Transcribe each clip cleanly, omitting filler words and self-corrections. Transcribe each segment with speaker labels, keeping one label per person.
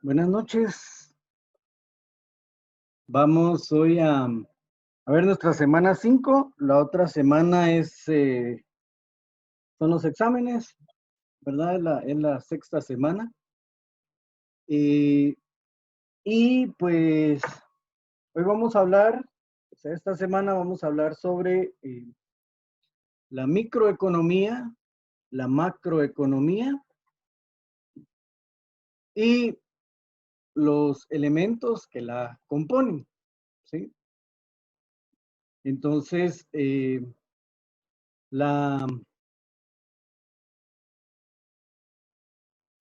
Speaker 1: Buenas noches. Vamos hoy a ver nuestra semana 5. La otra semana son los exámenes, ¿verdad? Es la sexta semana. Y pues hoy vamos a hablar, esta semana vamos a hablar sobre la microeconomía, la macroeconomía y los elementos que la componen, ¿sí? Entonces, la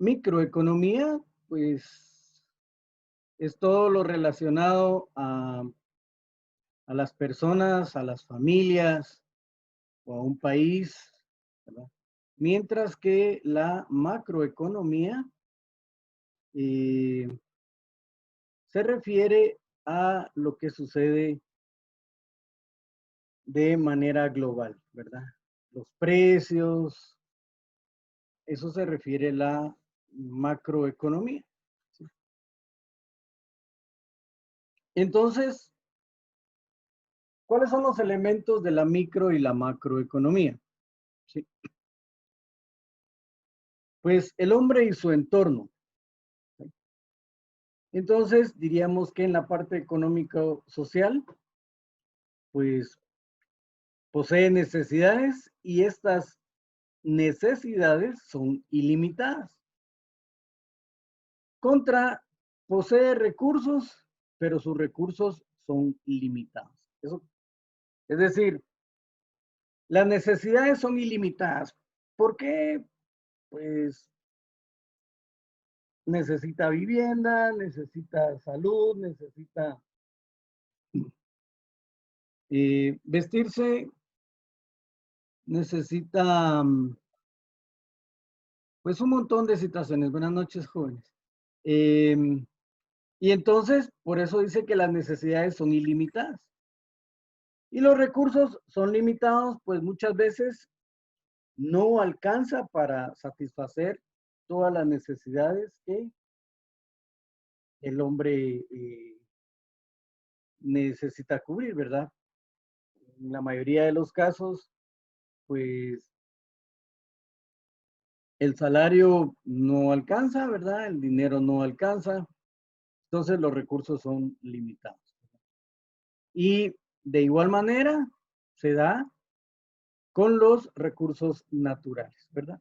Speaker 1: microeconomía, pues, es todo lo relacionado a las personas, a las familias o a un país, ¿verdad? Mientras que la macroeconomía se refiere a lo que sucede de manera global, ¿verdad? Los precios, eso se refiere a la macroeconomía, ¿sí? Entonces, ¿cuáles son los elementos de la micro y la macroeconomía? ¿Sí? Pues el hombre y su entorno. ¿Sí? Entonces, diríamos que en la parte económico-social, pues posee necesidades y estas necesidades son ilimitadas. Contra, posee recursos, pero sus recursos son limitados. Eso, es decir, las necesidades son ilimitadas. ¿Por qué? Pues necesita vivienda, necesita salud, necesita vestirse, necesita pues un montón de situaciones. Buenas noches, jóvenes. Y entonces, por eso dice que las necesidades son ilimitadas. Y los recursos son limitados, pues muchas veces no alcanza para satisfacer todas las necesidades que el hombre necesita cubrir, ¿verdad? En la mayoría de los casos, pues el salario no alcanza, ¿verdad? El dinero no alcanza, entonces los recursos son limitados. Y de igual manera se da con los recursos naturales, ¿verdad?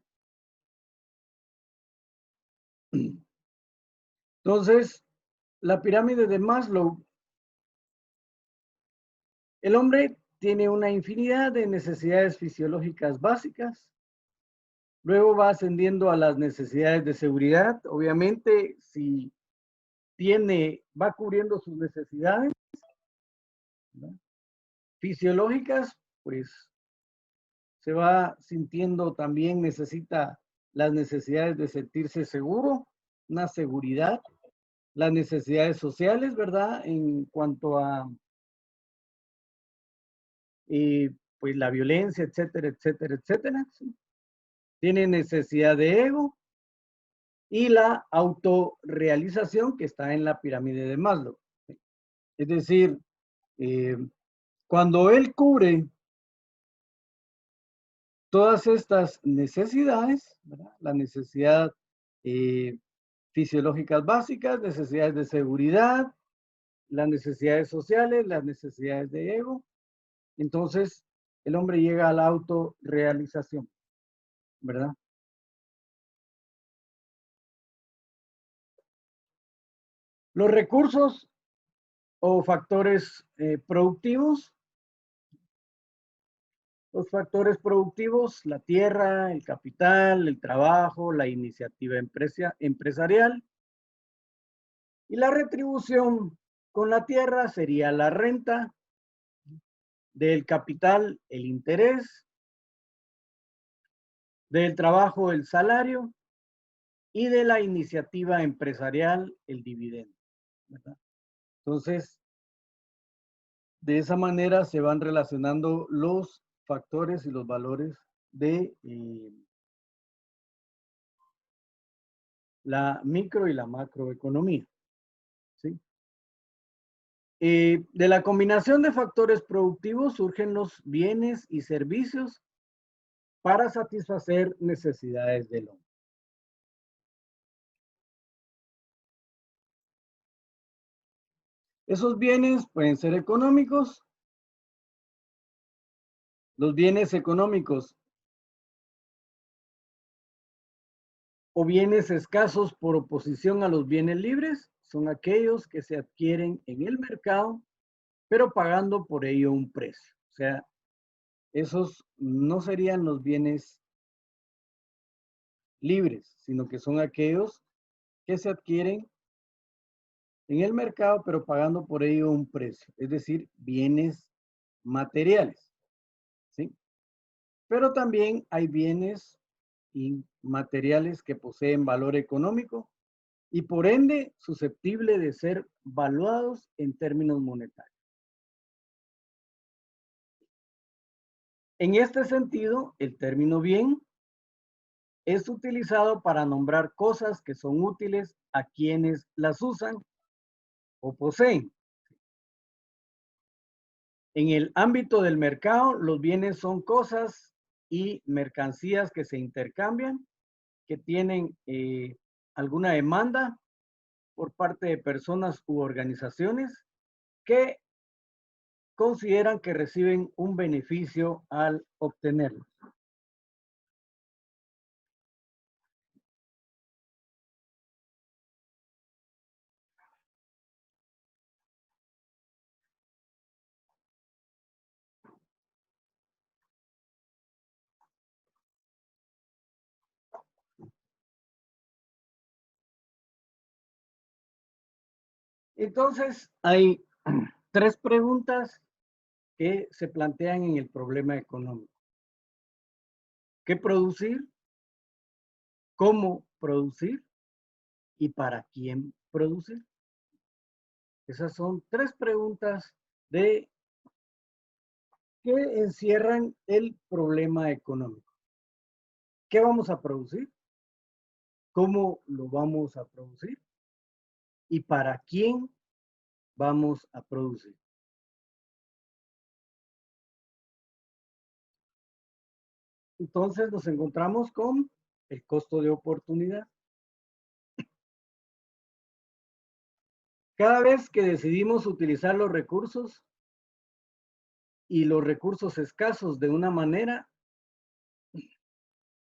Speaker 1: Entonces, la pirámide de Maslow, el hombre tiene una infinidad de necesidades fisiológicas básicas, luego va ascendiendo a las necesidades de seguridad, obviamente si va cubriendo sus necesidades, ¿no?, fisiológicas, pues se va sintiendo también, necesita las necesidades de sentirse seguro, una seguridad, las necesidades sociales, ¿verdad? En cuanto a pues la violencia, etcétera, etcétera, etcétera, ¿sí? Tiene necesidad de ego y la autorrealización que está en la pirámide de Maslow, ¿sí? Es decir, eh, cuando él cubre todas estas necesidades, ¿verdad?, la necesidad fisiológicas básicas, necesidades de seguridad, las necesidades sociales, las necesidades de ego, entonces el hombre llega a la autorrealización, ¿verdad? Los recursos o factores productivos. Los factores productivos, la tierra, el capital, el trabajo, la iniciativa empresarial y la retribución con la tierra sería la renta, del capital el interés, del trabajo el salario y de la iniciativa empresarial el dividendo, ¿verdad? Entonces, de esa manera se van relacionando los factores y los valores de la micro y la macroeconomía. ¿Sí? De la combinación de factores productivos surgen los bienes y servicios para satisfacer necesidades del hombre. Esos bienes pueden ser económicos. Los bienes económicos o bienes escasos por oposición a los bienes libres son aquellos que se adquieren en el mercado, pero pagando por ello un precio. O sea, esos no serían los bienes libres, sino que son aquellos que se adquieren en el mercado, pero pagando por ello un precio, es decir, bienes materiales, ¿sí? Pero también hay bienes inmateriales que poseen valor económico y por ende susceptible de ser valuados en términos monetarios. En este sentido, el término bien es utilizado para nombrar cosas que son útiles a quienes las usan o poseen. En el ámbito del mercado, los bienes son cosas y mercancías que se intercambian, que tienen alguna demanda por parte de personas u organizaciones que consideran que reciben un beneficio al obtenerlo. Entonces, hay tres preguntas que se plantean en el problema económico. ¿Qué producir? ¿Cómo producir? ¿Y para quién producir? Esas son tres preguntas que encierran el problema económico. ¿Qué vamos a producir? ¿Cómo lo vamos a producir? ¿Y para quién vamos a producir? Entonces nos encontramos con el costo de oportunidad. Cada vez que decidimos utilizar los recursos y los recursos escasos de una manera,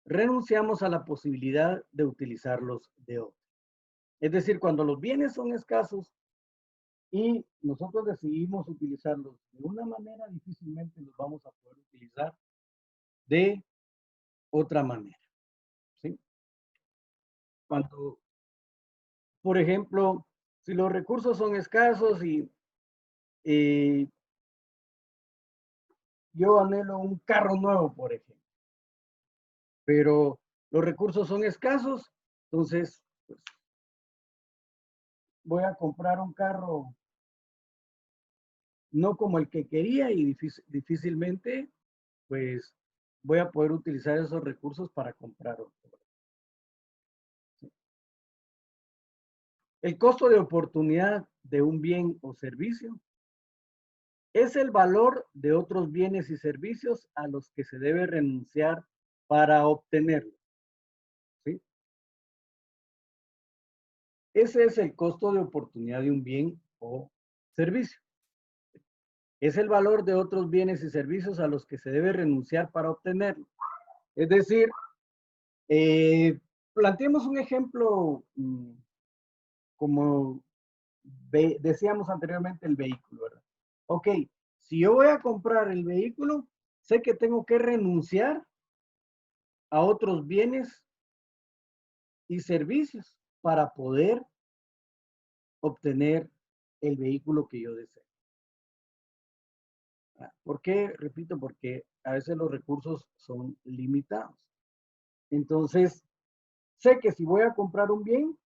Speaker 1: renunciamos a la posibilidad de utilizarlos de otra. Es decir, cuando los bienes son escasos y nosotros decidimos utilizarlos de una manera, difícilmente los vamos a poder utilizar de otra manera. ¿Sí? Cuando, por ejemplo, si los recursos son escasos y yo anhelo un carro nuevo, por ejemplo, pero los recursos son escasos, entonces pues, voy a comprar un carro no como el que quería y difícilmente pues voy a poder utilizar esos recursos para comprar otro. El costo de oportunidad de un bien o servicio es el valor de otros bienes y servicios a los que se debe renunciar para obtenerlo. ¿Sí? Ese es el costo de oportunidad de un bien o servicio. Es el valor de otros bienes y servicios a los que se debe renunciar para obtenerlo. Es decir, planteemos un ejemplo como decíamos anteriormente el vehículo, ¿verdad? Ok, si yo voy a comprar el vehículo, sé que tengo que renunciar a otros bienes y servicios para poder obtener el vehículo que yo deseo. ¿Por qué? Repito, porque a veces los recursos son limitados. Entonces, sé que si voy a comprar un bien,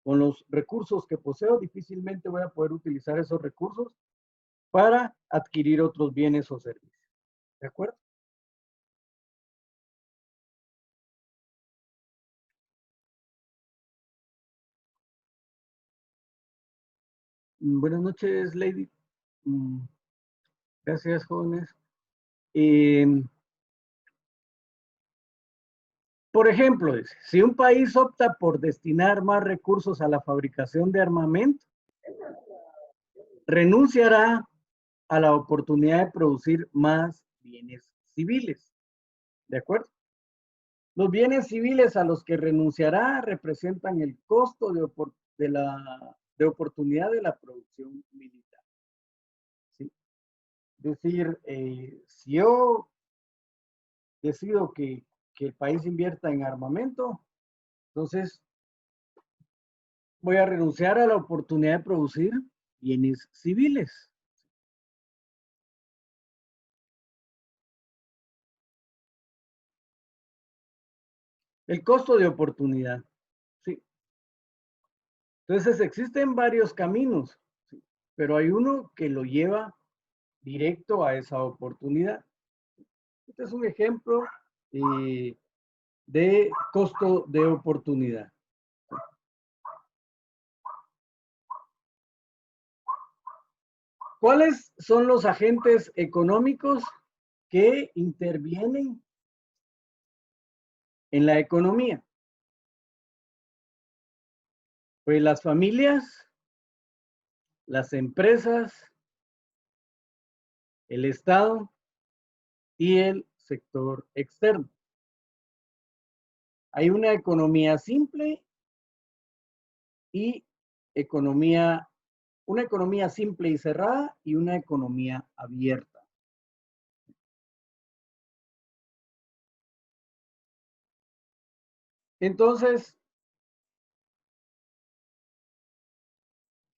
Speaker 1: con los recursos que poseo, difícilmente voy a poder utilizar esos recursos para adquirir otros bienes o servicios. ¿De acuerdo? Buenas noches, Lady. Gracias, jóvenes. Por ejemplo, si un país opta por destinar más recursos a la fabricación de armamento, renunciará a la oportunidad de producir más bienes civiles. ¿De acuerdo? Los bienes civiles a los que renunciará representan el costo de oportunidad de la producción militar. ¿Sí? Es decir, si yo decido que el país invierta en armamento, entonces voy a renunciar a la oportunidad de producir bienes civiles. El costo de oportunidad. Sí. Entonces existen varios caminos, ¿sí? Pero hay uno que lo lleva directo a esa oportunidad. Este es un ejemplo de costo de oportunidad. ¿Cuáles son los agentes económicos que intervienen en la economía? Pues las familias, las empresas, el Estado y el sector externo. Hay una economía simple y una economía simple y cerrada y una economía abierta. Entonces,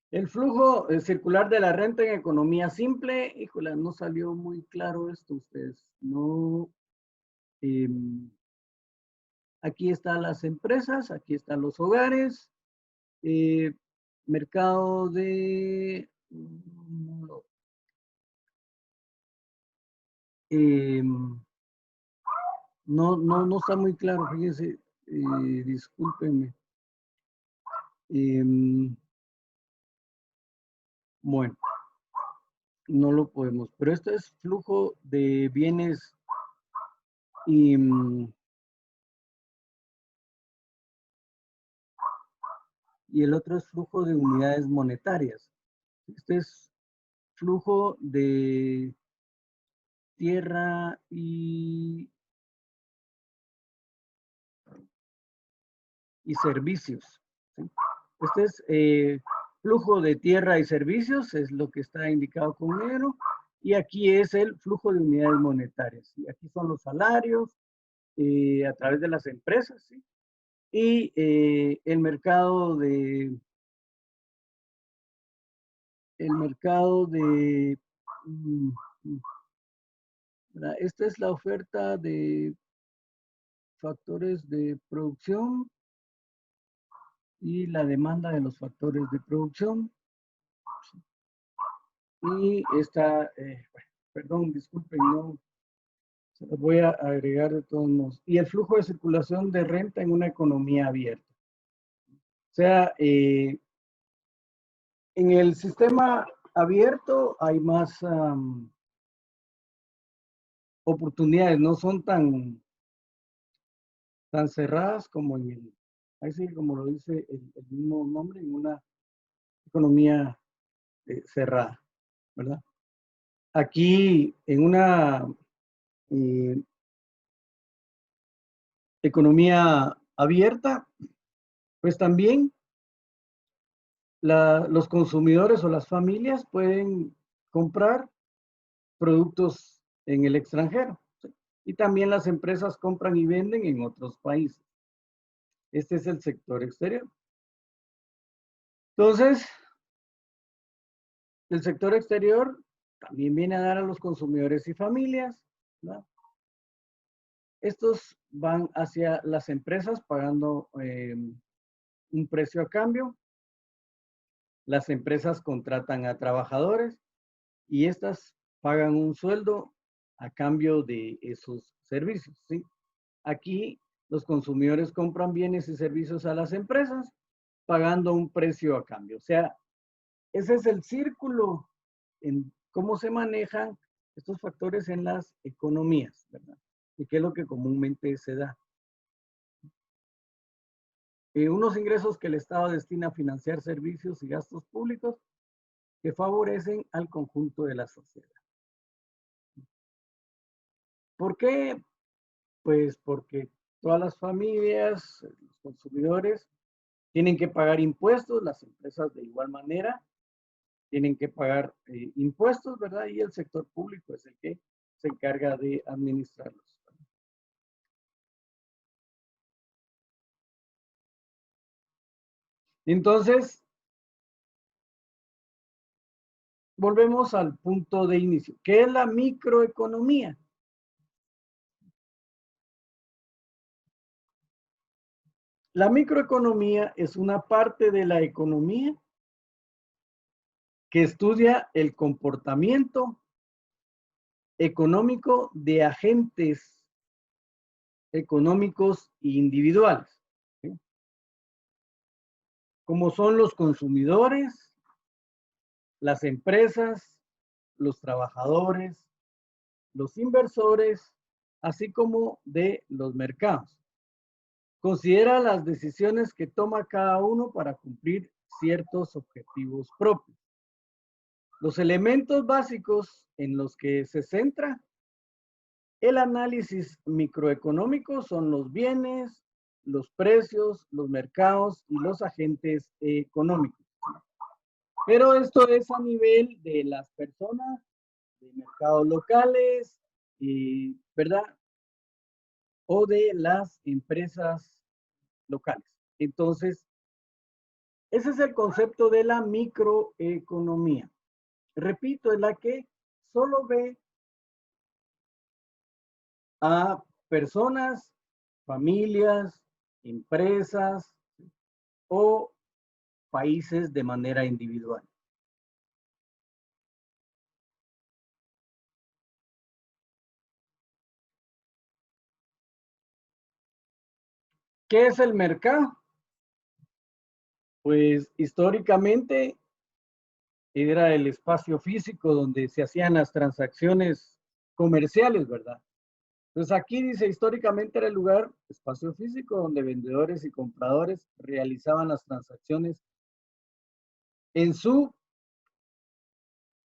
Speaker 1: el flujo circular de la renta en economía simple, híjole, no salió muy claro esto ustedes. No, aquí están las empresas, aquí están los hogares, mercado de... no está muy claro, fíjense, discúlpenme. Bueno, no lo podemos, pero esto es flujo de bienes y el otro es flujo de unidades monetarias. Este es flujo de tierra y servicios. ¿Sí? Este es flujo de tierra y servicios, es lo que está indicado con negro. Y aquí es el flujo de unidades monetarias. Y aquí son los salarios a través de las empresas. ¿Sí? Y el mercado de... esta es la oferta de factores de producción y la demanda de los factores de producción. Y esta, perdón, disculpen, no, se los voy a agregar de todos modos. Y el flujo de circulación de renta en una economía abierta. O sea, en el sistema abierto hay más oportunidades, no son tan cerradas como en el, ahí sí, como lo dice el mismo nombre, en una economía cerrada, ¿verdad? Aquí en una economía abierta, pues también los consumidores o las familias pueden comprar productos en el extranjero, ¿sí? Y también las empresas compran y venden en otros países. Este es el sector exterior. Entonces, el sector exterior también viene a dar a los consumidores y familias, ¿no? Estos van hacia las empresas pagando un precio a cambio. Las empresas contratan a trabajadores y estas pagan un sueldo a cambio de esos servicios, ¿sí? Aquí los consumidores compran bienes y servicios a las empresas pagando un precio a cambio. O sea, ese es el círculo en cómo se manejan estos factores en las economías, ¿verdad? Y qué es lo que comúnmente se da. Unos ingresos que el Estado destina a financiar servicios y gastos públicos que favorecen al conjunto de la sociedad. ¿Por qué? Pues porque todas las familias, los consumidores, tienen que pagar impuestos, las empresas de igual manera tienen que pagar impuestos, ¿verdad? Y el sector público es el que se encarga de administrarlos. Entonces, volvemos al punto de inicio. ¿Qué es la microeconomía? La microeconomía es una parte de la economía que estudia el comportamiento económico de agentes económicos individuales, ¿sí? Como son los consumidores, las empresas, los trabajadores, los inversores, así como de los mercados. Considera las decisiones que toma cada uno para cumplir ciertos objetivos propios. Los elementos básicos en los que se centra el análisis microeconómico son los bienes, los precios, los mercados y los agentes económicos. Pero esto es a nivel de las personas, de mercados locales, ¿verdad? O de las empresas locales. Entonces, ese es el concepto de la microeconomía. Repito, es la que solo ve a personas, familias, empresas o países de manera individual. ¿Qué es el mercado? Pues históricamente era el espacio físico donde se hacían las transacciones comerciales, ¿verdad? Entonces aquí dice, históricamente era el lugar, espacio físico, donde vendedores y compradores realizaban las transacciones. En su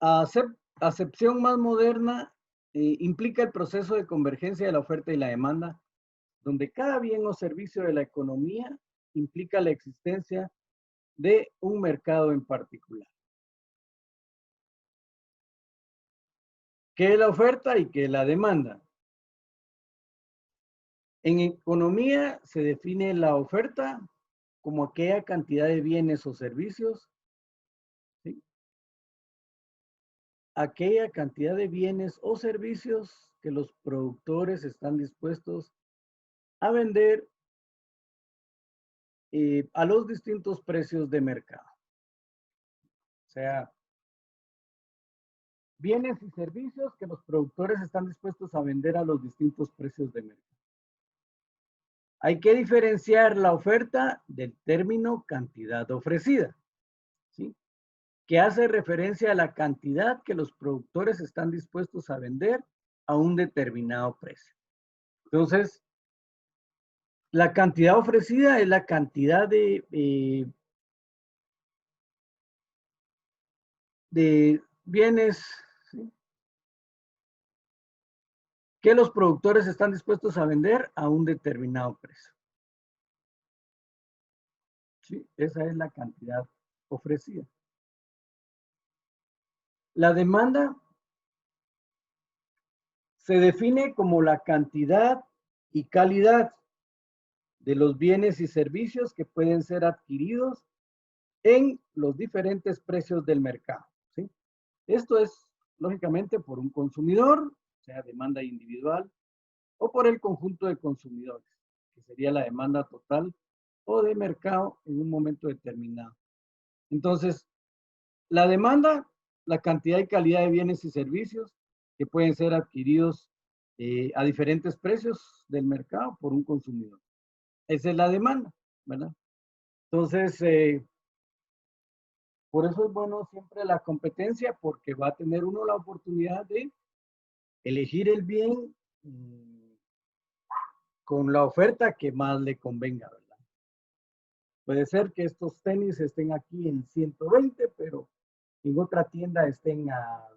Speaker 1: acepción más moderna, implica el proceso de convergencia de la oferta y la demanda, donde cada bien o servicio de la economía implica la existencia de un mercado en particular. ¿Qué es la oferta y qué es la demanda? En economía se define la oferta como aquella cantidad de bienes o servicios, ¿sí? Aquella cantidad de bienes o servicios que los productores están dispuestos a vender a los distintos precios de mercado. O sea, bienes y servicios que los productores están dispuestos a vender a los distintos precios de mercado. Hay que diferenciar la oferta del término cantidad ofrecida, ¿sí? Que hace referencia a la cantidad que los productores están dispuestos a vender a un determinado precio. Entonces, la cantidad ofrecida es la cantidad de bienes, ¿sí? Que los productores están dispuestos a vender a un determinado precio. ¿Sí? Esa es la cantidad ofrecida. La demanda se define como la cantidad y calidad de los bienes y servicios que pueden ser adquiridos en los diferentes precios del mercado, ¿sí? Esto es, lógicamente, por un consumidor, o sea, demanda individual, o por el conjunto de consumidores, que sería la demanda total o de mercado en un momento determinado. Entonces, la demanda, la cantidad y calidad de bienes y servicios que pueden ser adquiridos a diferentes precios del mercado por un consumidor. Esa es la demanda, ¿verdad? Entonces, Por eso es bueno siempre la competencia, porque va a tener uno la oportunidad de elegir el bien con la oferta que más le convenga, ¿verdad? Puede ser que estos tenis estén aquí en 120, pero en otra tienda estén a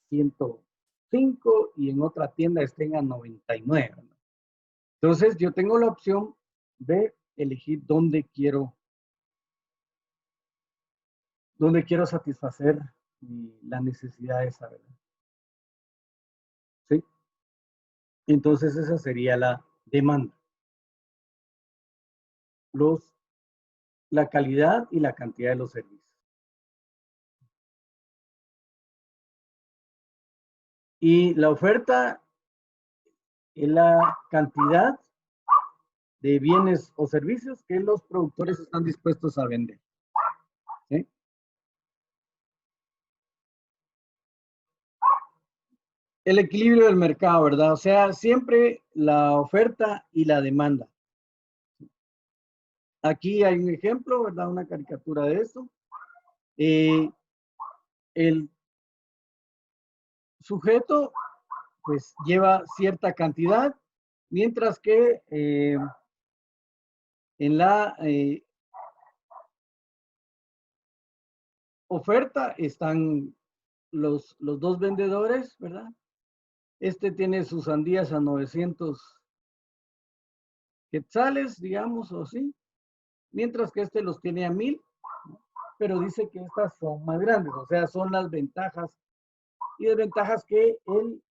Speaker 1: 105 y en otra tienda estén a 99, ¿verdad? Entonces yo tengo la opción de elegir dónde quiero satisfacer la necesidad de esa, ¿verdad? ¿Sí? Entonces esa sería la demanda. La calidad y la cantidad de los servicios. Y la oferta es la cantidad de bienes o servicios que los productores están dispuestos a vender. ¿Sí? El equilibrio del mercado, ¿verdad? O sea, siempre la oferta y la demanda. Aquí hay un ejemplo, ¿verdad? Una caricatura de esto. El sujeto, pues, lleva cierta cantidad, mientras que en la oferta están los dos vendedores, ¿verdad? Este tiene sus sandías a 900 quetzales, digamos, o sí, mientras que este los tiene a 1000, pero dice que estas son más grandes, o sea, son las ventajas y desventajas que el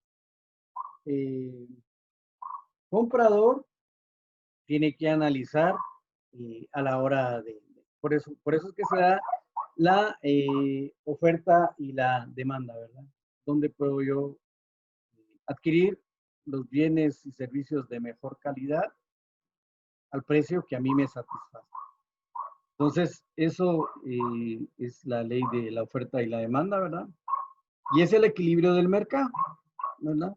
Speaker 1: eh, comprador tiene que analizar a la hora por eso es que se da la oferta y la demanda, ¿verdad? ¿Dónde puedo yo adquirir los bienes y servicios de mejor calidad al precio que a mí me satisface? Entonces, eso es la ley de la oferta y la demanda, ¿verdad? Y es el equilibrio del mercado, ¿verdad?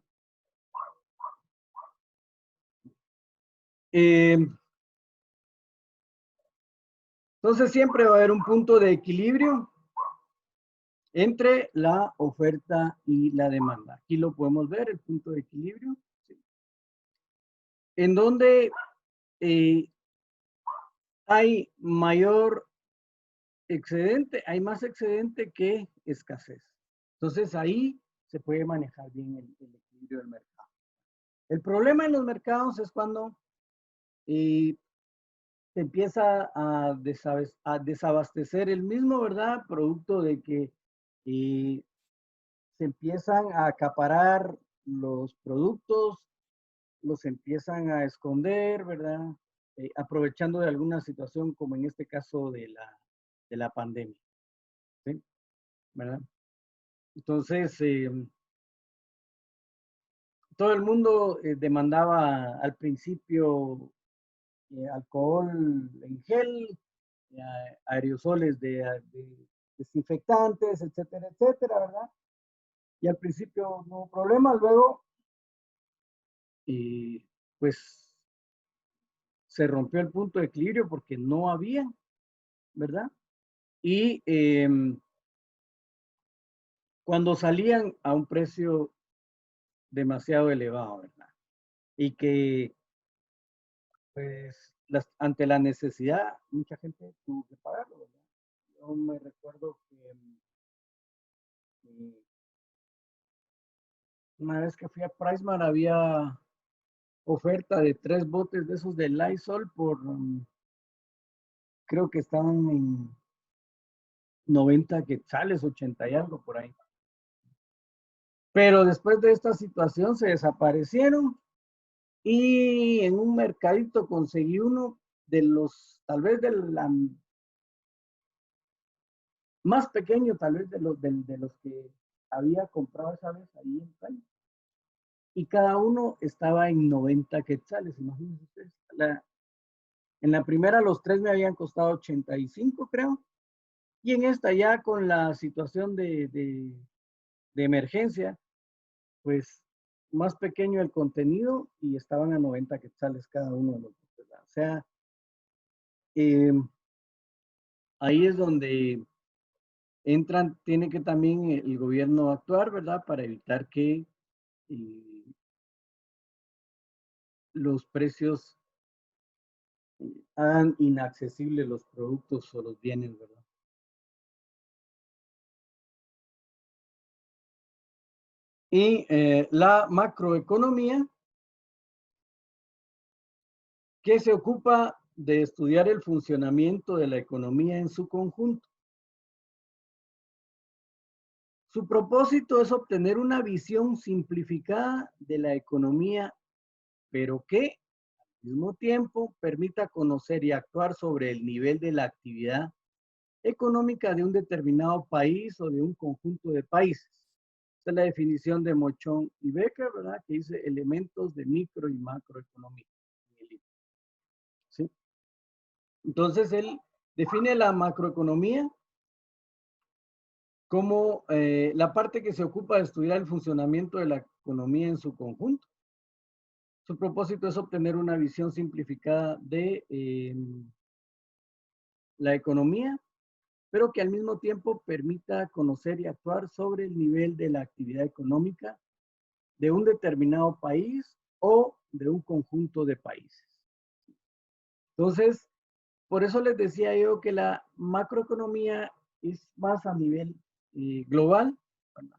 Speaker 1: Entonces, siempre va a haber un punto de equilibrio entre la oferta y la demanda. Aquí lo podemos ver, el punto de equilibrio, ¿sí? En donde hay mayor excedente, hay más excedente que escasez. Entonces ahí se puede manejar bien el equilibrio del mercado. El problema en los mercados es cuando se empieza a desabastecer el mismo, ¿verdad? Producto de que se empiezan a acaparar los productos, los empiezan a esconder, ¿verdad? Aprovechando de alguna situación como en este caso de la pandemia, ¿sí? ¿Verdad? Entonces, todo el mundo demandaba al principio alcohol en gel, aerosoles de desinfectantes, etcétera, etcétera, ¿verdad? Y al principio no hubo problema, luego, pues, se rompió el punto de equilibrio porque no había, ¿verdad? Y cuando salían a un precio demasiado elevado, ¿verdad? Y que, pues, ante la necesidad, mucha gente tuvo que pagarlo, ¿verdad? Yo me recuerdo que una vez que fui a Pricemar había oferta de 3 botes de esos de Lysol por, creo que estaban en 90 quetzales, 80 y algo por ahí. Pero después de esta situación se desaparecieron y en un mercadito conseguí uno de los, tal vez de la más pequeño, tal vez de los que había comprado esa vez ahí en Cali. Y cada uno estaba en 90 quetzales, imagínense ustedes. En la primera los 3 me habían costado 85, creo. Y en esta ya con la situación de emergencia, pues más pequeño el contenido y estaban a 90 quetzales cada uno de los dos, ¿verdad? O sea, ahí es donde tiene que también el gobierno actuar, ¿verdad? Para evitar que los precios hagan inaccesibles los productos o los bienes, ¿verdad? Y la macroeconomía, que se ocupa de estudiar el funcionamiento de la economía en su conjunto. Su propósito es obtener una visión simplificada de la economía, pero que al mismo tiempo permita conocer y actuar sobre el nivel de la actividad económica de un determinado país o de un conjunto de países. Esta es la definición de Mochon y Becker, ¿verdad? Que dice elementos de micro y macroeconomía. ¿Sí? Entonces, él define la macroeconomía como la parte que se ocupa de estudiar el funcionamiento de la economía en su conjunto. Su propósito es obtener una visión simplificada de la economía, pero que al mismo tiempo permita conocer y actuar sobre el nivel de la actividad económica de un determinado país o de un conjunto de países. Entonces, por eso les decía yo que la macroeconomía es más a nivel global, ¿verdad?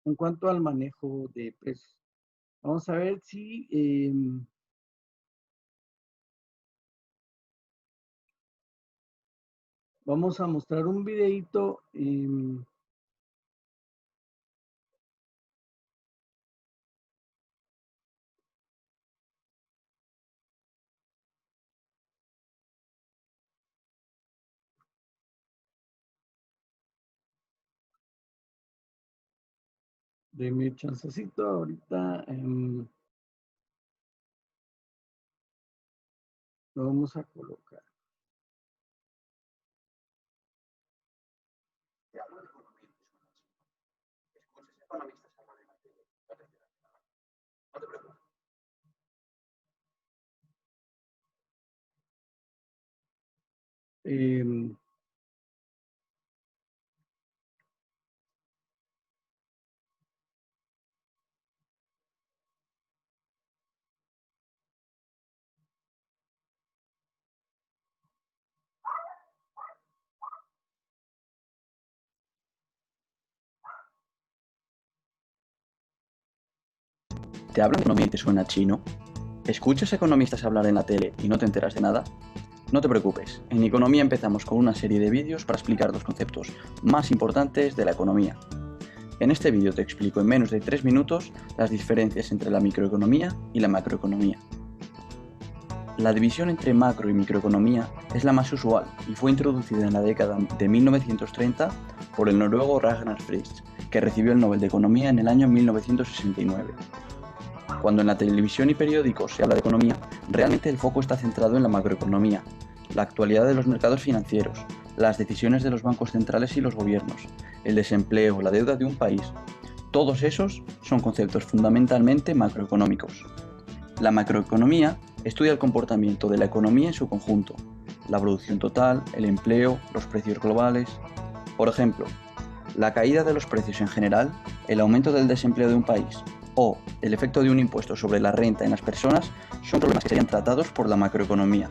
Speaker 1: En cuanto al manejo de precios. Vamos a ver si vamos a mostrar un videito. Deme chancecito ahorita. Lo vamos a colocar.
Speaker 2: ¿Te hablan de economía y te suena chino? ¿Escuchas economistas hablar en la tele y no te enteras de nada? No te preocupes, en Economía empezamos con una serie de vídeos para explicar los conceptos más importantes de la economía. En este vídeo te explico en menos de 3 minutos las diferencias entre la microeconomía y la macroeconomía. La división entre macro y microeconomía es la más usual y fue introducida en la década de 1930 por el noruego Ragnar Frisch, que recibió el Nobel de Economía en el año 1969. Cuando en la televisión y periódicos se habla de economía, realmente el foco está centrado en la macroeconomía, la actualidad de los mercados financieros, las decisiones de los bancos centrales y los gobiernos, el desempleo, la deuda de un país. Todos esos son conceptos fundamentalmente macroeconómicos. La macroeconomía estudia el comportamiento de la economía en su conjunto, la producción total, el empleo, los precios globales. Por ejemplo, la caída de los precios en general, el aumento del desempleo de un país o el efecto de un impuesto sobre la renta en las personas son problemas que serían tratados por la macroeconomía.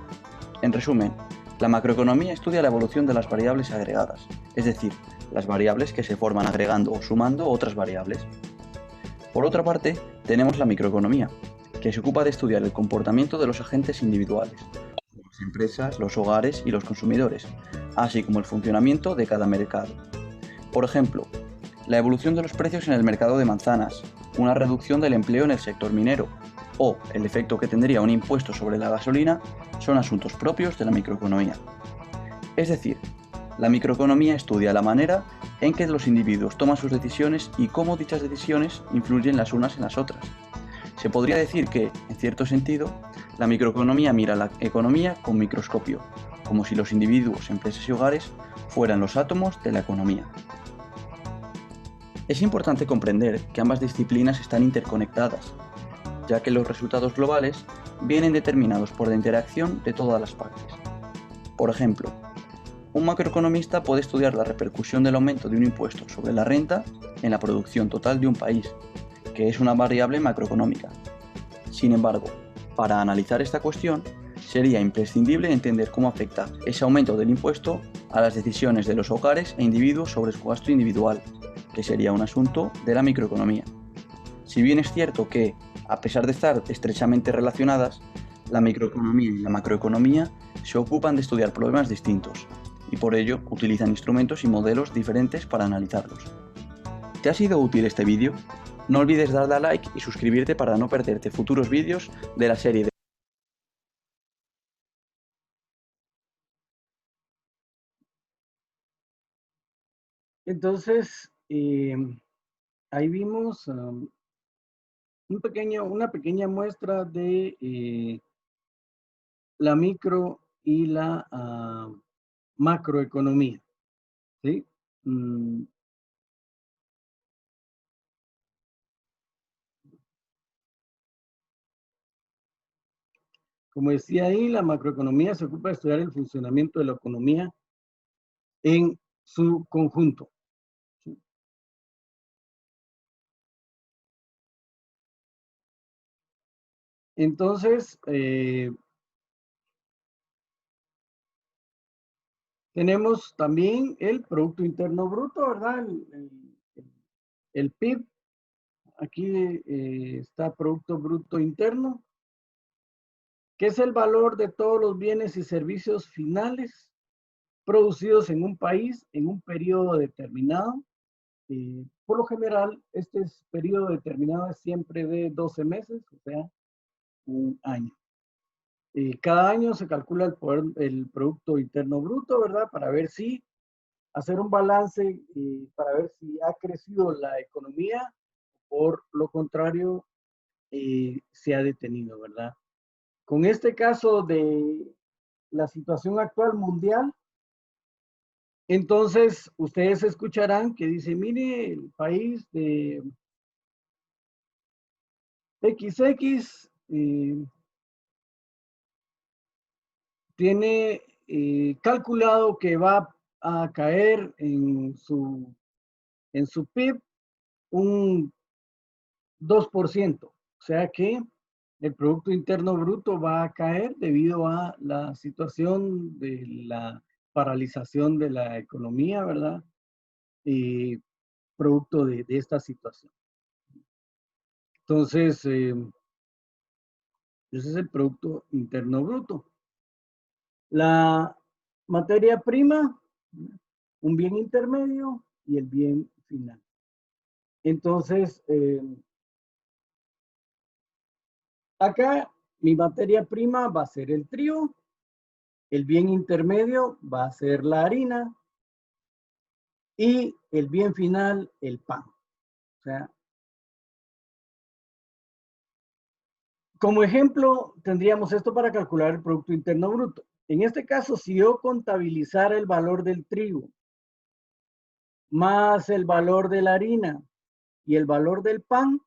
Speaker 2: En resumen, la macroeconomía estudia la evolución de las variables agregadas, es decir, las variables que se forman agregando o sumando otras variables. Por otra parte, tenemos la microeconomía, que se ocupa de estudiar el comportamiento de los agentes individuales, como las empresas, los hogares y los consumidores, así como el funcionamiento de cada mercado. Por ejemplo, la evolución de los precios en el mercado de manzanas, una reducción del empleo en el sector minero o el efecto que tendría un impuesto sobre la gasolina son asuntos propios de la microeconomía. Es decir, la microeconomía estudia la manera en que los individuos toman sus decisiones y cómo dichas decisiones influyen las unas en las otras. Se podría decir que, en cierto sentido, la microeconomía mira la economía con microscopio, como si los individuos, empresas y hogares fueran los átomos de la economía. Es importante comprender que ambas disciplinas están interconectadas, ya que los resultados globales vienen determinados por la interacción de todas las partes. Por ejemplo, un macroeconomista puede estudiar la repercusión del aumento de un impuesto sobre la renta en la producción total de un país, que es una variable macroeconómica. Sin embargo, para analizar esta cuestión, sería imprescindible entender cómo afecta ese aumento del impuesto a las decisiones de los hogares e individuos sobre su gasto individual, que sería un asunto de la microeconomía. Si bien es cierto que, a pesar de estar estrechamente relacionadas, la microeconomía y la macroeconomía se ocupan de estudiar problemas distintos, y por ello utilizan instrumentos y modelos diferentes para analizarlos. ¿Te ha sido útil este vídeo? No olvides darle a like y suscribirte para no perderte futuros vídeos de la serie de...
Speaker 1: Entonces, ahí vimos una pequeña muestra de la micro y la macroeconomía, ¿sí? Mm, Como decía ahí, la macroeconomía se ocupa de estudiar el funcionamiento de la economía en su conjunto. ¿Sí? Entonces, tenemos también el Producto Interno Bruto, ¿verdad? El PIB. Aquí está Producto Bruto Interno, que es el valor de todos los bienes y servicios finales producidos en un país en un periodo determinado. Por lo general, este periodo determinado es siempre de 12 meses, o sea, un año. Cada año se calcula el Producto Interno Bruto, ¿verdad? Para ver si hacer un balance, para ver si ha crecido la economía, por lo contrario, se ha detenido, ¿verdad? Con este caso de la situación actual mundial, entonces ustedes escucharán que dice, mire, el país de XX tiene calculado que va a caer en su PIB un 2%. O sea que el Producto Interno Bruto va a caer debido a la situación de la paralización de la economía, ¿verdad? Producto de esta situación. Entonces, ese es el Producto Interno Bruto. La materia prima, un bien intermedio y el bien final. Entonces, acá mi materia prima va a ser el trigo, el bien intermedio va a ser la harina y el bien final, el pan. O sea, como ejemplo, tendríamos esto para calcular el Producto Interno Bruto. En este caso, si yo contabilizara el valor del trigo más el valor de la harina y el valor del pan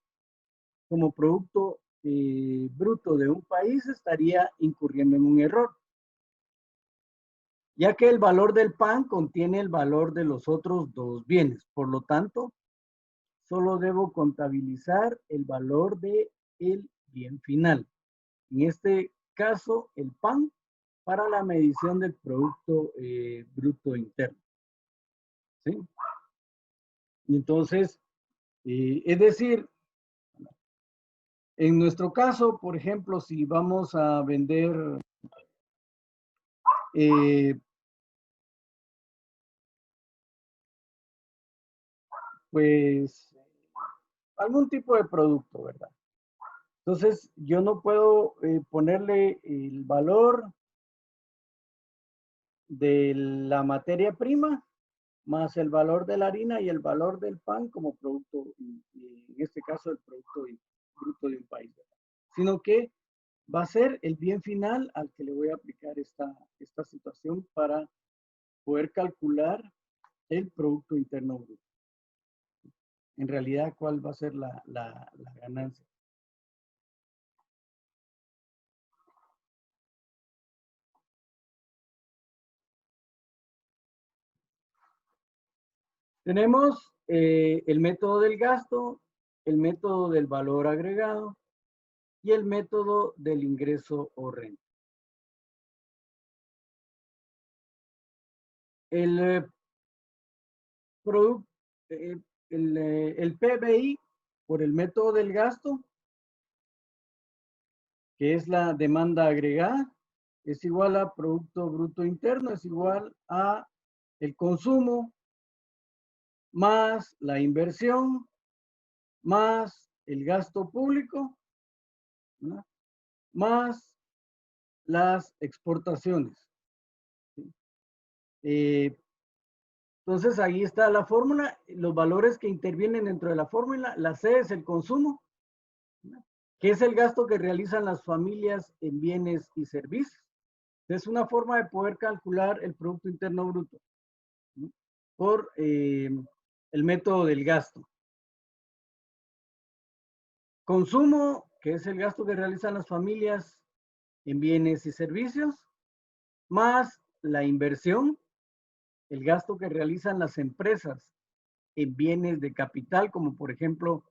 Speaker 1: como producto bruto de un país, estaría incurriendo en un error, ya que el valor del pan contiene el valor de los otros dos bienes. Por lo tanto, solo debo contabilizar el valor de el bien final. En este caso, el pan para la medición del Producto Bruto Interno. ¿Sí? Entonces, es decir, en nuestro caso, por ejemplo, si vamos a vender pues algún tipo de producto, ¿verdad? Entonces, yo no puedo ponerle el valor de la materia prima más el valor de la harina y el valor del pan como producto, en este caso el producto bruto de un país, ¿verdad? Sino que va a ser el bien final al que le voy a aplicar esta situación para poder calcular el Producto Interno Bruto. En realidad, ¿cuál va a ser la ganancia? Tenemos el método del gasto, el método del valor agregado y el método del ingreso o renta. El PBI por el método del gasto, que es la demanda agregada, es igual a Producto Bruto Interno, es igual a el consumo más la inversión más el gasto público, ¿no?, más las exportaciones. Entonces ahí está la fórmula, los valores que intervienen dentro de la fórmula. La C es el consumo, ¿no?, que es el gasto que realizan las familias en bienes y servicios. Es una forma de poder calcular el Producto Interno Bruto, ¿no?, por el método del gasto. Consumo, que es el gasto que realizan las familias en bienes y servicios, más la inversión, el gasto que realizan las empresas en bienes de capital, como por ejemplo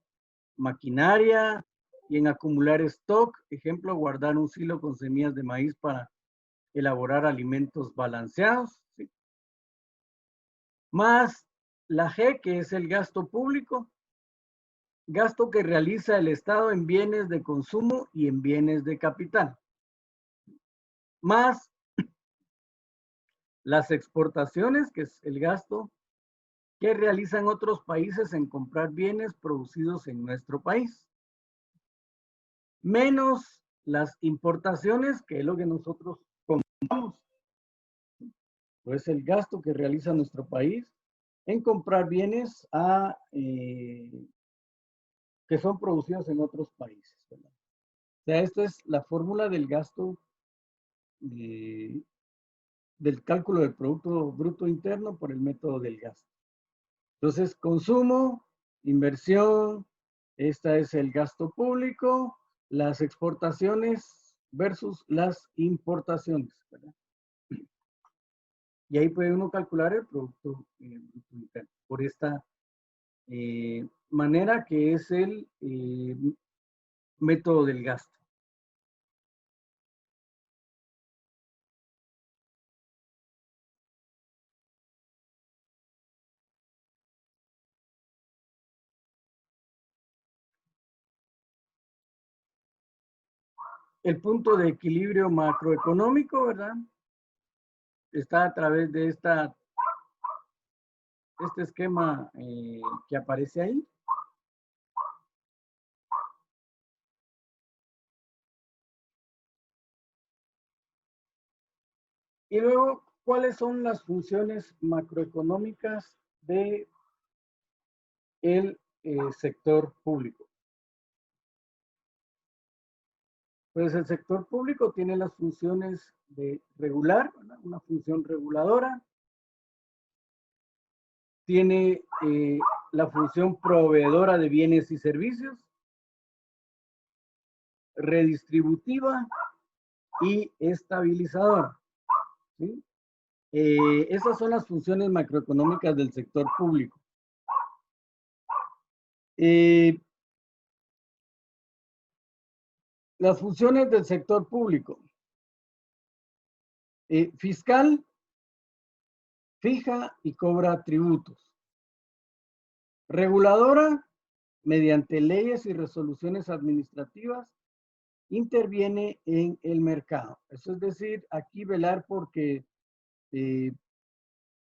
Speaker 1: maquinaria y en acumular stock, ejemplo, guardar un silo con semillas de maíz para elaborar alimentos balanceados, ¿sí?, más la G, que es el gasto público, gasto que realiza el Estado en bienes de consumo y en bienes de capital, más las exportaciones, que es el gasto que realizan otros países en comprar bienes producidos en nuestro país, menos las importaciones, que es lo que nosotros compramos. Pues el gasto que realiza nuestro país en comprar bienes que son producidos en otros países, ¿verdad? O sea, esta es la fórmula del gasto, del cálculo del Producto Bruto Interno por el método del gasto. Entonces, consumo, inversión, esta es el gasto público, las exportaciones versus las importaciones, ¿verdad? Y ahí puede uno calcular el Producto Bruto Interno por esta manera, que es el método del gasto. El punto de equilibrio macroeconómico, ¿verdad?, está a través de este esquema que aparece ahí. Y luego, ¿cuáles son las funciones macroeconómicas de el sector público? Pues el sector público tiene las funciones de regular, ¿verdad?, una función reguladora. Tiene la función proveedora de bienes y servicios, redistributiva y estabilizadora, ¿sí? Esas son las funciones macroeconómicas del sector público. Las funciones del sector público. Fiscal, fija y cobra tributos. Reguladora, mediante leyes y resoluciones administrativas, interviene en el mercado. Eso es decir, aquí velar porque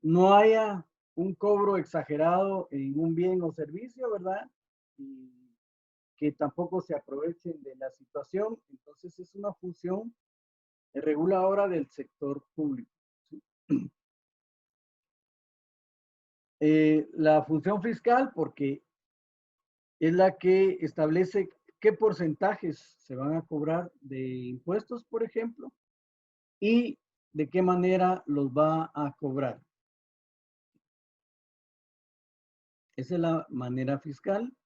Speaker 1: no haya un cobro exagerado en un bien o servicio, ¿verdad? Y que tampoco se aprovechen de la situación. Entonces es una función reguladora del sector público, ¿sí? La función fiscal, porque es la que establece qué porcentajes se van a cobrar de impuestos, por ejemplo, y de qué manera los va a cobrar. Esa es la manera fiscal,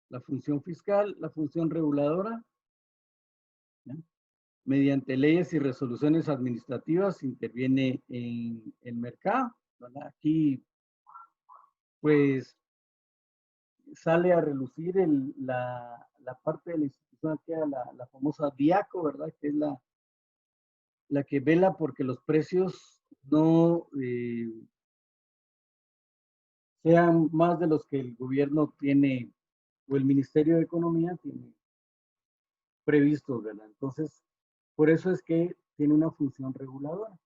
Speaker 1: la función fiscal, la función reguladora, ¿ya? Mediante leyes y resoluciones administrativas interviene en el mercado, ¿verdad? Aquí pues sale a relucir la parte de la institución que era la famosa DIACO, ¿verdad? Que es la que vela porque los precios no sean más de los que el gobierno tiene o el Ministerio de Economía tiene previstos, ¿verdad? Entonces, por eso es que tiene una función reguladora.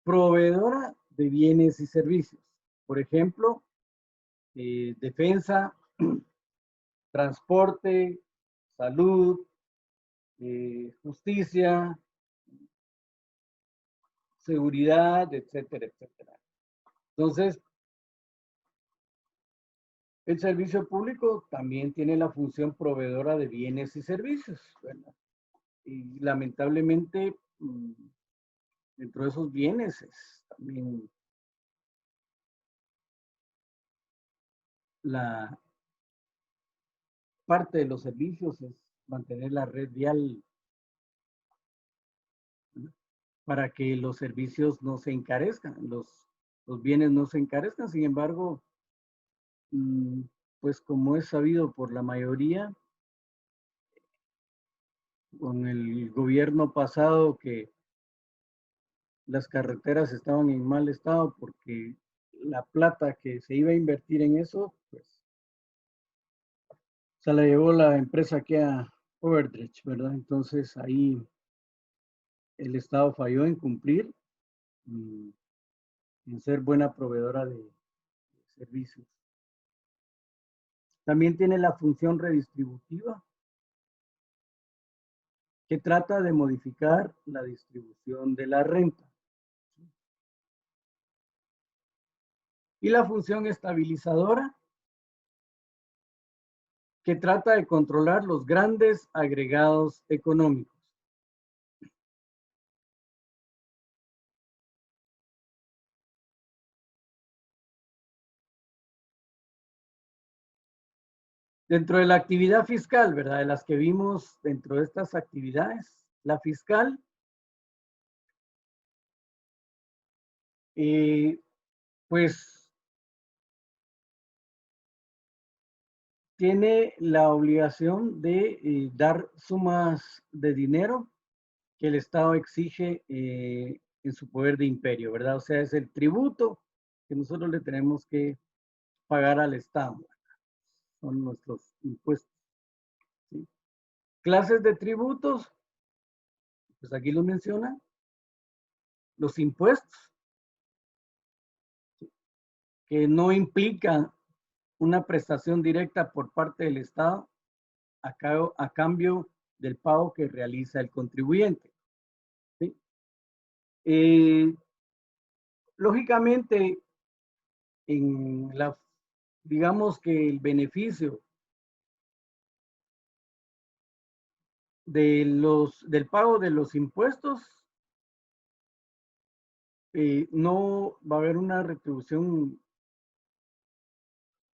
Speaker 1: Proveedora de bienes y servicios. Por ejemplo, defensa, transporte, salud, justicia, seguridad, etcétera, etcétera. Entonces, el servicio público también tiene la función proveedora de bienes y servicios, ¿verdad? Y lamentablemente, dentro de esos bienes es también la parte de los servicios es mantener la red vial, ¿no? Para que los servicios no se encarezcan, los bienes no se encarezcan. Sin embargo, pues como es sabido por la mayoría, con el gobierno pasado que las carreteras estaban en mal estado porque la plata que se iba a invertir en eso, pues se la llevó la empresa que a Overdrecht, ¿verdad? Entonces ahí el Estado falló en cumplir, en ser buena proveedora de servicios. También tiene la función redistributiva, que trata de modificar la distribución de la renta. Y la función estabilizadora, que trata de controlar los grandes agregados económicos. Dentro de la actividad fiscal, ¿verdad? De las que vimos dentro de estas actividades, la fiscal pues tiene la obligación de dar sumas de dinero que el Estado exige en su poder de imperio, ¿verdad? O sea, es el tributo que nosotros le tenemos que pagar al Estado. Son nuestros impuestos. ¿Sí? Clases de tributos, pues aquí lo menciona, los impuestos, que no implican una prestación directa por parte del Estado a cambio del pago que realiza el contribuyente. ¿Sí? Lógicamente, digamos que el beneficio del pago de los impuestos, no va a haber una retribución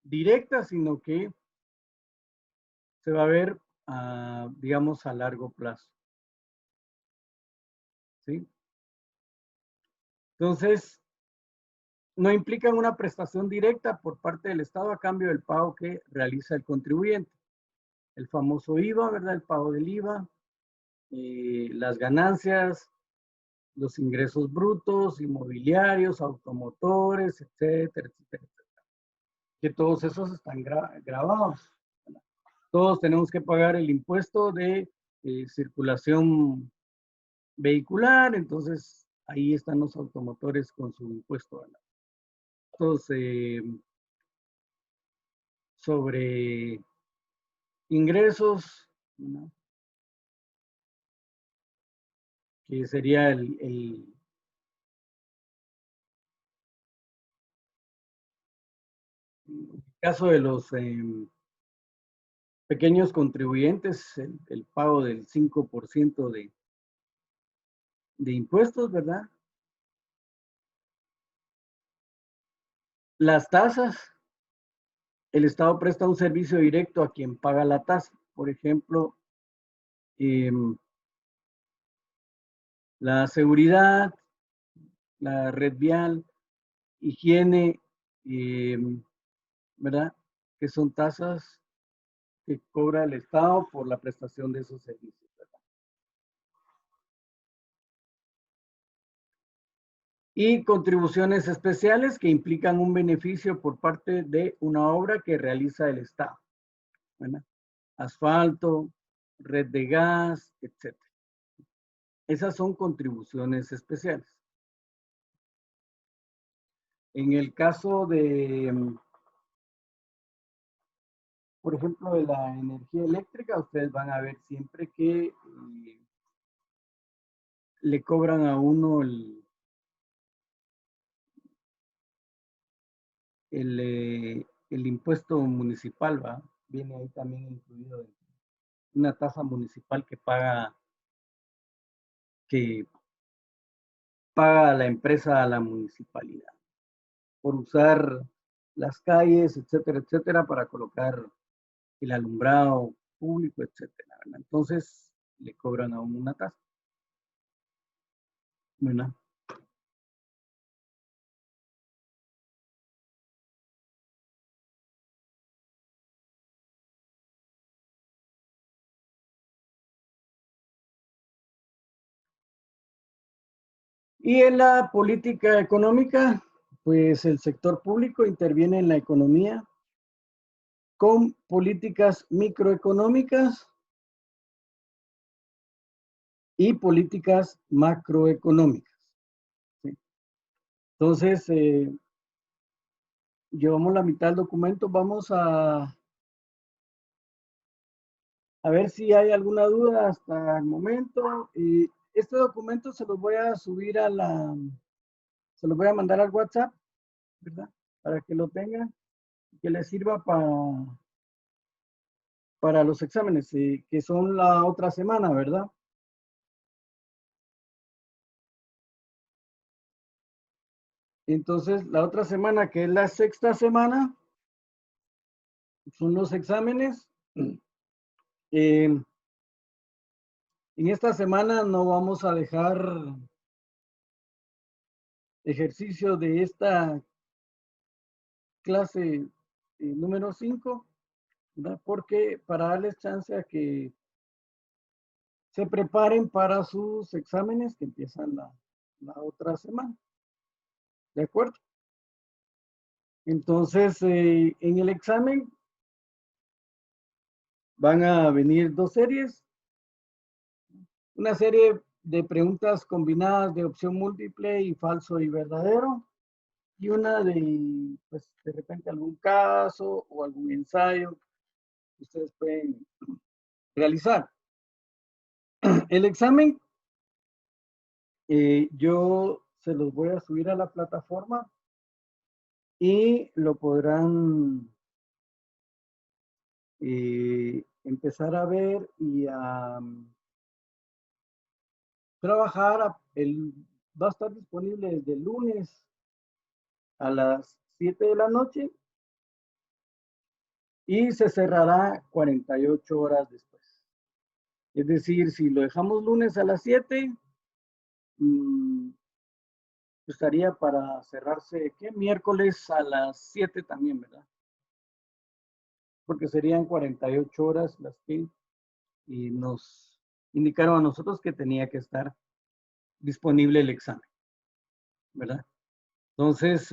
Speaker 1: directa, sino que se va a ver, digamos, a largo plazo. ¿Sí? Entonces, no implican una prestación directa por parte del Estado a cambio del pago que realiza el contribuyente. El famoso IVA, ¿verdad? El pago del IVA, las ganancias, los ingresos brutos, inmobiliarios, automotores, etcétera, etcétera, etcétera. Que todos esos están grabados. Todos tenemos que pagar el impuesto de circulación vehicular, entonces ahí están los automotores con su impuesto. Entonces, sobre ingresos, ¿no? Que sería el caso de los pequeños contribuyentes, el pago del 5% de impuestos, ¿verdad? Las tasas, el Estado presta un servicio directo a quien paga la tasa. Por ejemplo, La seguridad, la red vial, higiene, ¿verdad? Que son tasas que cobra el Estado por la prestación de esos servicios, ¿verdad? Y contribuciones especiales que implican un beneficio por parte de una obra que realiza el Estado, ¿verdad? Asfalto, red de gas, etc. Esas son contribuciones especiales. En el caso de, por ejemplo, de la energía eléctrica, ustedes van a ver siempre que le cobran a uno el impuesto municipal, ¿va? Viene ahí también incluido una tasa municipal que paga la empresa a la municipalidad por usar las calles, etcétera, etcétera, para colocar el alumbrado público, etcétera, ¿verdad? Entonces, le cobran a uno una tasa, ¿verdad? Y en la política económica, pues el sector público interviene en la economía con políticas microeconómicas y políticas macroeconómicas, ¿sí? Entonces, llevamos la mitad del documento. Vamos a ver si hay alguna duda hasta el momento. Y este documento se los voy a subir se los voy a mandar al WhatsApp, ¿verdad? Para que lo tengan y que les sirva para los exámenes, que son la otra semana, ¿verdad? Entonces, la otra semana, que es la sexta semana, son los exámenes. En esta semana no vamos a dejar ejercicio de esta clase número 5, ¿verdad? Porque para darles chance a que se preparen para sus exámenes que empiezan la otra semana. ¿De acuerdo? Entonces, en el examen van a venir dos series. Una serie de preguntas combinadas de opción múltiple y falso y verdadero. Y una de, pues, de repente algún caso o algún ensayo que ustedes pueden realizar. El examen, yo se los voy a subir a la plataforma y lo podrán empezar a ver y a trabajar. Va a estar disponible desde el lunes a las 7 de la noche y se cerrará 48 horas después. Es decir, si lo dejamos lunes a las 7, estaría para cerrarse, ¿qué? Miércoles a las 7 también, ¿verdad? Porque serían 48 horas las que nos indicaron a nosotros que tenía que estar disponible el examen, ¿verdad? Entonces,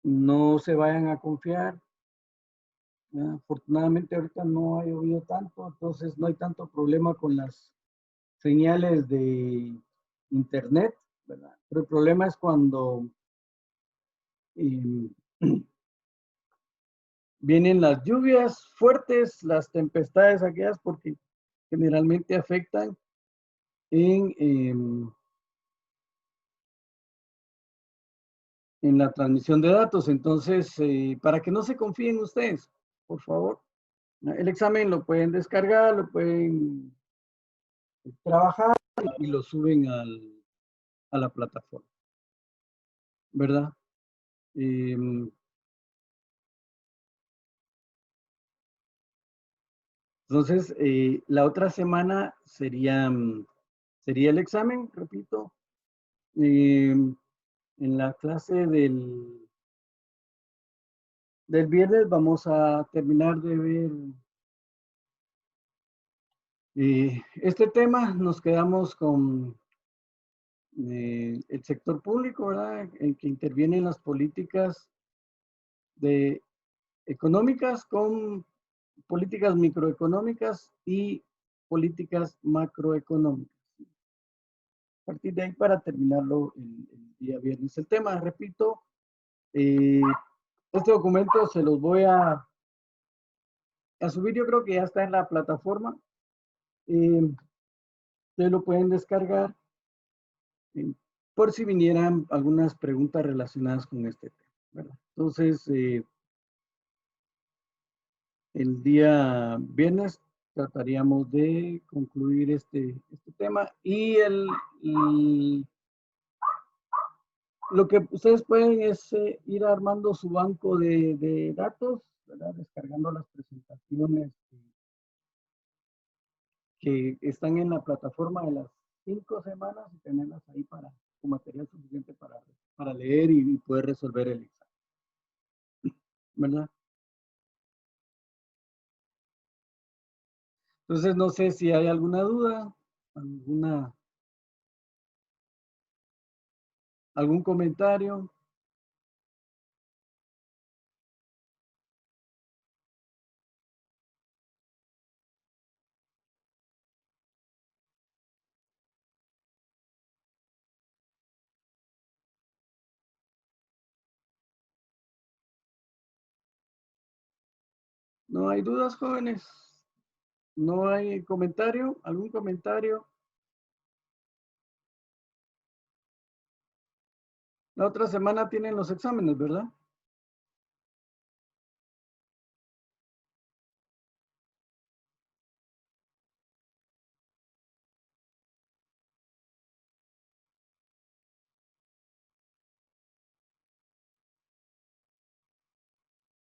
Speaker 1: no se vayan a confiar. Afortunadamente ahorita no ha llovido tanto, entonces no hay tanto problema con las señales de internet, ¿verdad? Pero el problema es cuando eh, vienen las lluvias fuertes, las tempestades aquellas, porque generalmente afectan en, en la transmisión de datos. Entonces, para que no se confíen ustedes, por favor, el examen lo pueden descargar, lo pueden trabajar y lo suben a la plataforma, ¿verdad? Entonces, la otra semana sería sería el examen, repito. En la clase del viernes vamos a terminar de ver este tema. Nos quedamos con el sector público, ¿verdad? El que interviene en las políticas económicas con políticas microeconómicas y políticas macroeconómicas. A partir de ahí para terminarlo el día viernes. El tema, repito, este documento se los voy a subir, yo creo que ya está en la plataforma. Ustedes lo pueden descargar por si vinieran algunas preguntas relacionadas con este tema, ¿verdad? Entonces, el día viernes trataríamos de concluir este tema y lo que ustedes pueden es ir armando su banco de datos, ¿verdad? Descargando las presentaciones que están en la plataforma de las 5 semanas y tenerlas ahí con material suficiente para leer y poder resolver el examen, ¿verdad? Entonces, no sé si hay alguna duda, algún comentario. ¿No hay dudas, jóvenes? ¿No hay comentario? ¿Algún comentario? La otra semana tienen los exámenes, ¿verdad?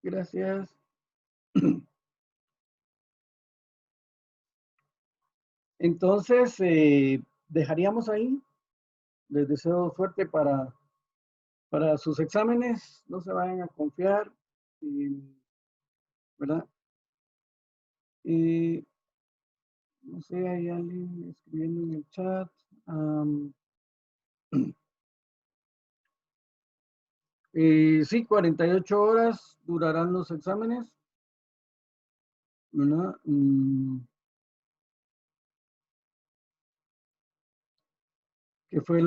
Speaker 1: Gracias. Entonces, dejaríamos ahí. Les deseo suerte para sus exámenes. No se vayan a confiar, ¿verdad? No sé, hay alguien escribiendo en el chat. Sí, 48 horas durarán los exámenes, ¿verdad? Que fue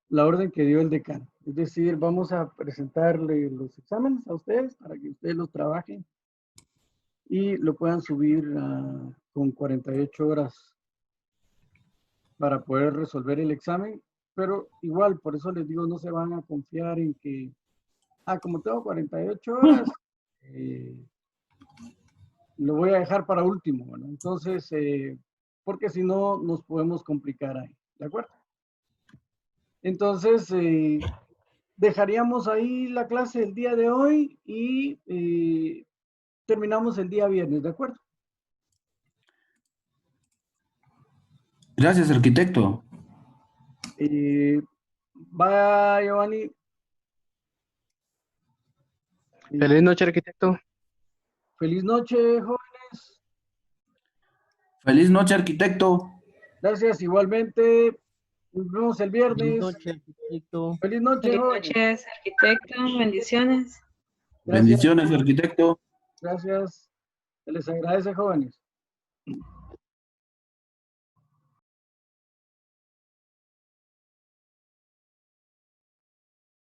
Speaker 1: la orden que dio el decano. Es decir, vamos a presentarle los exámenes a ustedes para que ustedes los trabajen y lo puedan subir con 48 horas para poder resolver el examen. Pero igual, por eso les digo, no se van a confiar en que, como tengo 48 horas, lo voy a dejar para último, ¿no? Entonces, porque si no, nos podemos complicar ahí, ¿de acuerdo? Entonces, dejaríamos ahí la clase el día de hoy y terminamos el día viernes, ¿de acuerdo?
Speaker 3: Gracias, arquitecto.
Speaker 1: Bye, Giovanni.
Speaker 4: Feliz noche, arquitecto.
Speaker 1: Feliz noche, jóvenes.
Speaker 3: Feliz noche, arquitecto.
Speaker 1: Gracias, igualmente. Nos vemos el viernes.
Speaker 5: Feliz noche, arquitecto.
Speaker 1: Feliz noche,
Speaker 6: Buenas
Speaker 1: jóvenes.
Speaker 6: noches, arquitecto. Bendiciones.
Speaker 1: Gracias.
Speaker 3: Bendiciones, arquitecto.
Speaker 1: Gracias. Se les agradece, jóvenes.